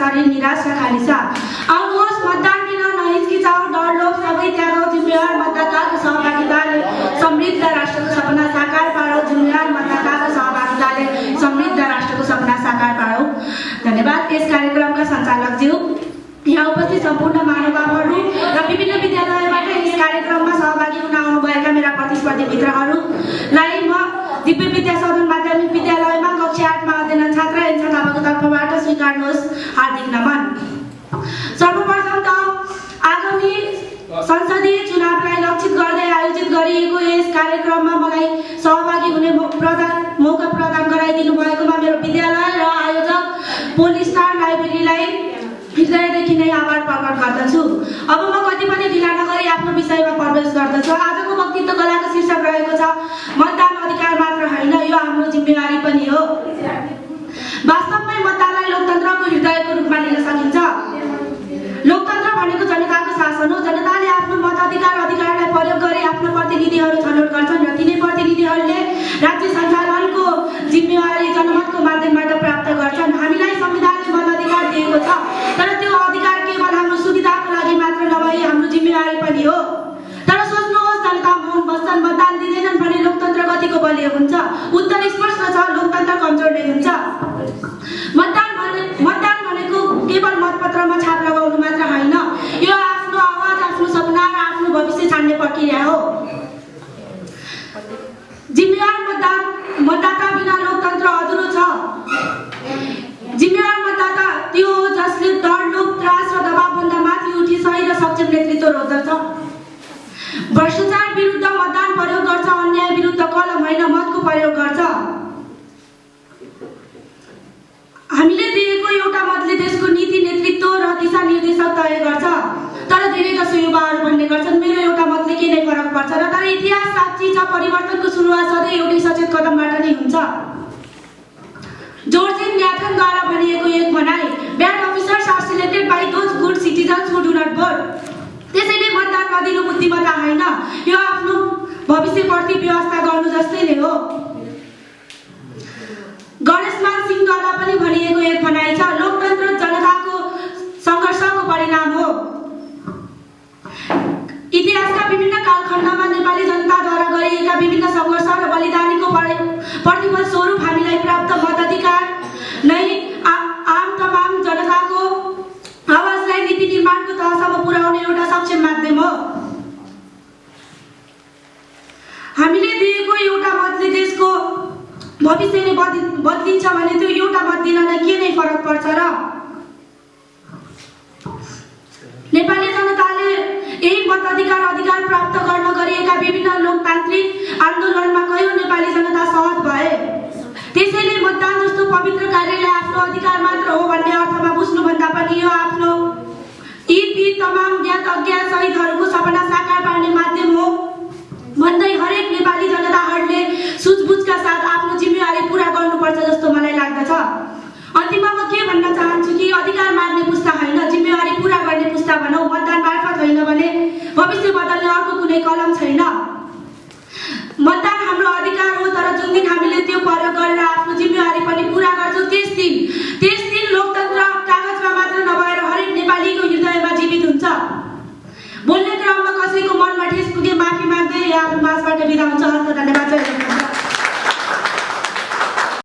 शरीर निराश र खाली छ। आउनुहोस् मतदान दिन नहिचकिचाऊ, डर लोभ सबै त्यागौँ, जिम्मेवार मतदाताको सहभागिताले समृद्ध राष्ट्रको सपना साकार पारौँ, जिम्मेवार मतदाताको सहभागिताले समृद्ध राष्ट्रको सपना साकार पारौँ। धन्यवाद। यस कार्यक्रमका सञ्चालकज्यू, यहाँ उपस्थित सम्पूर्ण महानुभावहरू र विभिन्न विद्यालयबाट यस कार्यक्रममा सहभागी हुन आउनुभएका मेरा प्रतिस्पर्धी मित्रहरूलाई म दिव्य विद्या सदन माध्यमिक विद्यालयमा कक्षा 8 मा अध्ययन छात्र एन्सा थापाको तर्फबाट स्वीकार्नुहोस् हार्दिक नमन। सर्वप्रथम त आगामी संसदीय चुनावलाई लक्षित गर्दै आयोजित गरिएको यस कार्यक्रममा मलाई सहभागी हुने मौका प्रदान गराइदिनु भएकोमा मेरो विद्यालय र आयोजक पोल स्टार लाइब्रेरीलाई हृदयदेखि नै आभार प्रकट गर्दछु। अब म कति पनि ढिला नगरी आफ्नो विषयमा प्रवेश गर्दछु। आजको वक्तव्य कलाको शीर्षक रहेको छ मतदान अधिकार मात्र होइन, यो हाम्रो जिम्मेवारी पनि हो। वास्तवमै मतदानलाई लोकतन्त्रको हृदयको रूपमा लिन सकिन्छ। लोकतन्त्र भनेको जनताको शासन हो। जनताले आफ्नो अधिकारलाई प्रयोग गरी आफ्नो प्रतिनिधिहरू छनौट गर्छन् र तिनै प्रतिनिधिहरूले राज्य सञ्चालनको जिम्मेवारी जनमतको माध्यमबाट प्राप्त गर्छन्। हामीलाई संविधानले मताधिकार दिएको छ, तर त्यो अधिकार केवल हाम्रो सुविधाको लागि मात्र नभई हाम्रो जिम्मेवारी पनि हो। तर सोच्नुहोस्, जनता मौन बस्छन्, मतदान दिँदैनन् भने लोकतन्त्र कतिको बलियो हुन्छ? उत्तर स्पष्ट छ, लोकतन्त्र कमजोर नै हुन्छ। मतदान भनेको केवल मतपत्रमा छाप लगाउनु मात्र होइन, यो आफ्नो आवाज, आफ्नो सपना र आफ्नो भविष्य छान्ने प्रक्रिया हो। जिम्मेवार मतदाता बिना लोकतन्त्र अधुरो छ। जिम्मेवार मतदाता त्यो हो जसले डर, लोभ, त्रास र दबावभन्दा माथि उठी सही र सक्षम नेतृत्व रोज्दछ। भ्रष्टाचार विरुद्ध मतदान प्रयोग गर्छ, अन्याय विरुद्ध कलम होइन मतको प्रयोग गर्छ। हामीले दिएको एउटा मतले देशको नीति, नेतृत्व र दिशा निर्देशन तय गर्छ। तर धेरै जसो युवाहरू भन्ने गर्छन् मेरो एउटा मतले के नै फरक पर्छ र। तर इतिहास साक्षी छ, परिवर्तनको सुरुवात सधैँ एउटै सचेत कदमबाट नै हुन्छ। जॉर्ज न्याथनद्वारा भनिएको एक भनाइ, bad officers are selected by those good citizens who do not vote. त्यसैले मतदान नदिनु बुद्धिमत्ता होइन, यो आफ्नो भविष्यप्रति व्यवस्था गर्नु जस्तै नै हो। गणेशमान सिंहद्वारा पनि भनिएको एक भनाइ छ, लोकतन्त्र जनताको सङ्घर्षको परिणाम हो। इतिहासका विभिन्न कालखण्डमा नेपाली जनताद्वारा गरिएका विभिन्न सङ्घर्ष र बलिदानीको प्रतिफल स्वरूप हामीलाई प्राप्त मताधिकार नै आम तमाम जनताको आवाजलाई नीति निर्माणको तहसम्म पुर्याउने एउटा सक्षम माध्यम हो। हामीले दिएको एउटा मतले देशको भविष्य नै बदलिन्छ भने त्यो एउटा मत दिनलाई के नै फरक पर्छ र? नेपाली जनताले यही अधिकार प्राप्त गर्न गरिएका विभिन्न लोकतान्त्रिक आन्दोलनमा कयौं नेपाली जनता शहीद भए। त्यसैले मतदान जस्तो पवित्र कार्यलाई आफ्नो अधिकार मात्र हो भन्ने अर्थमा बुझ्नुभन्दा पनि यो आफ्नो यी तमाम ज्ञात अज्ञात शहीदहरूको सपना साकार पार्ने माध्यम हो भन्दै हरेक नेपाली जनताहरूले सुझबुझका साथ आफ्नो जिम्मेवारी पूरा गर्नुपर्छ जस्तो मलाई लाग्दछ। अन्तिममा म के भन्न चाहन्छु कि अधिकार माग्ने पुस्ता होइन, जिम्मेवारी पूरा गर्ने पुस्ता भनौँ। मतदान मार्फत होइन भने भविष्य बदल्ने अर्को कुनै कलम छैन। मतदान हाम्रो अधिकार हो, तर जुन दिन हामीले त्यो प्रयोग गरेर आफ्नो जिम्मेवारी पनि पूरा गर्छौँ त्यस दिन लोकतन्त्र कागजमा मात्र नभएर हरेक नेपालीको हृदयमा जीवित हुन्छ। बोल्ने क्रममा कसैको मनमा ठेस पुगे माफी माग्दै यहाँ माझबाट बिदा हुन्छ। हस्त, धन्यवाद।